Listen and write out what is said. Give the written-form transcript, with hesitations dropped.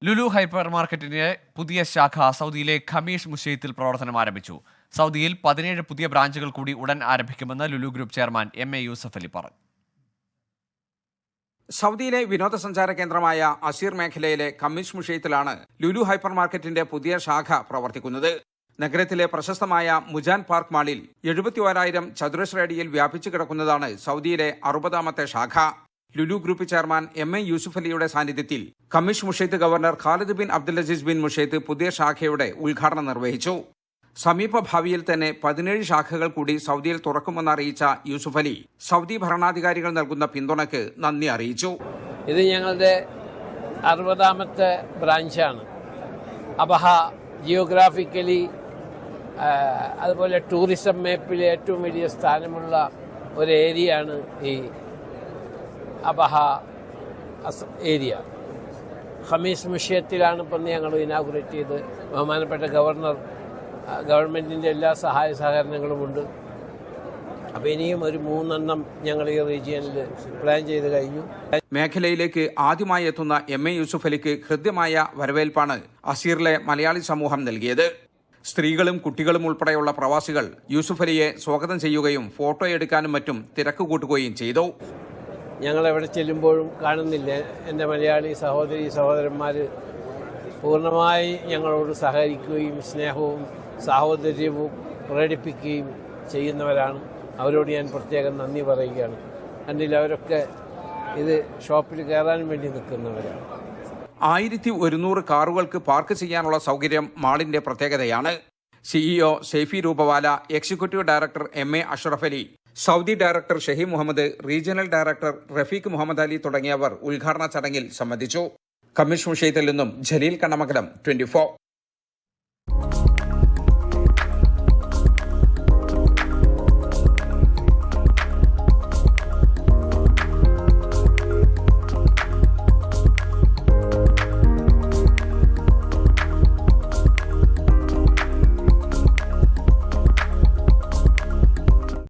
Lulu hyper മാർക്കറ്റിന്റെ പുതിയ ശാഖ സൗദിയിലെ ഖമീഷ് മുഷൈത്തിൽ പ്രവർത്തനം ആരംഭിച്ചു. സൗദിയിൽ 17 പുതിയ ബ്രാഞ്ചുകൾ കൂടി ഉടൻ ആരംഭിക്കുമെന്ന് Lulu group chairman MA Yusuff Ali പറഞ്ഞു. സൗദിയിലെ വിനോദസഞ്ചാര കേന്ദ്രമായ അസീർ മേഖലയിലെ ഖമീഷ് മുഷൈത്തിലാണ് ലുലു ഹൈപ്പർ മാർക്കറ്റിന്റെ പുതിയ ശാഖ പ്രവർത്തിക്കുന്നത്. നഗരത്തിലെ പ്രശസ്തമായ മുജാൻ പാർക്ക് മാളിൽ 71,000 ചതുരശ്ര അടിയിൽ വ്യാപിച്ചു കിടക്കുന്നതാണ് സൗദിയിലെ 60ാമത്തെ ശാഖ. Lulu group chairman MA Yusuf അലിയുടെ സാന്നിധ്യത്തിൽ Khamis Mushait governor Khalid bin Abdul Aziz bin Mushait പുതിയ ശാഖയുടെ ഉദ്ഘാടനം നിർവഹിച്ചു. സമീപ ഭാവിയിൽ തന്നെ 17 ശാഖകൾ കൂടി സൗദിയിൽ തുറക്കുമെന്ന് അറിയിച്ച യൂസഫ് അലി സൗദി ഭരണാധികാരികൾ നൽകുന്ന പിന്തുണയ്ക്ക് നന്ദി അറിയിച്ചു. ഇത് ഞങ്ങളുടെ 60ാമത്തെ ബ്രാഞ്ചാണ്. അബഹ ജിയോഗ്രാഫിക്കലി അതുപോലെ ടൂറിസം മാപ്പിൽ ഏറ്റവും വലിയ സ്ഥാനമുള്ള ഒരു ഏരിയയാണ് ഈ അബഹ ഏരിയ. ഖമീസ് മുഷൈത്തിലാണ് ഇപ്പം ഞങ്ങൾ ഇനാഗുറേറ്റ് ചെയ്ത് ബഹുമാനപ്പെട്ട ഗവൺമെൻറ്റിൻ്റെ എല്ലാ സഹായ സഹകരണങ്ങളുമുണ്ട്. അപ്പോൾ ഇനിയും ഒരു 3 ഞങ്ങൾ ഈ റീജിയനിൽ പ്ലാൻ ചെയ്ത് കഴിഞ്ഞു. മേഖലയിലേക്ക് ആദ്യമായി എത്തുന്ന MA യൂസഫ് അലിക്ക് ഹൃദ്യമായ വരവേൽപ്പാണ് അസീറിലെ മലയാളി സമൂഹം നൽകിയത്. സ്ത്രീകളും കുട്ടികളും ഉൾപ്പെടെയുള്ള പ്രവാസികൾ യൂസഫ് അലിയെ സ്വാഗതം ചെയ്യുകയും ഫോട്ടോ എടുക്കാനും മറ്റും തിരക്ക് കൂട്ടുകയും ചെയ്തു. ഞങ്ങൾ എവിടെ ചെല്ലുമ്പോഴും കാണുന്നില്ല, എൻ്റെ മലയാളി സഹോദരന്മാർ പൂർണ്ണമായി ഞങ്ങളോട് സഹകരിക്കുകയും സ്നേഹവും സാഹോദര്യവും പ്രകടിപ്പിക്കുകയും ചെയ്യുന്നവരാണ്. അവരോട് ഞാൻ പ്രത്യേകം നന്ദി പറയുകയാണ്. കണ്ടില്ല, അവരൊക്കെ ഇത് ഷോപ്പിൽ കയറാൻ വേണ്ടി നിൽക്കുന്നവരാണ്. 1100 കാറുകൾക്ക് പാർക്ക് ചെയ്യാനുള്ള സൗകര്യം മാളിന്റെ പ്രത്യേകതയാണ്. CEO Saifee Rupawala, executive director MA Ashraf Ali, Saudi director Shaheem Muhammad, regional director Rafeek Muhammad Ali തുടങ്ങിയവർ ഉദ്ഘാടന ചടങ്ങിൽ സംബന്ധിച്ചു. ഖമീഷ് മുഷൈത്തിൽ നിന്നും ജലീൽ കണ്ണമംഗലം, 24.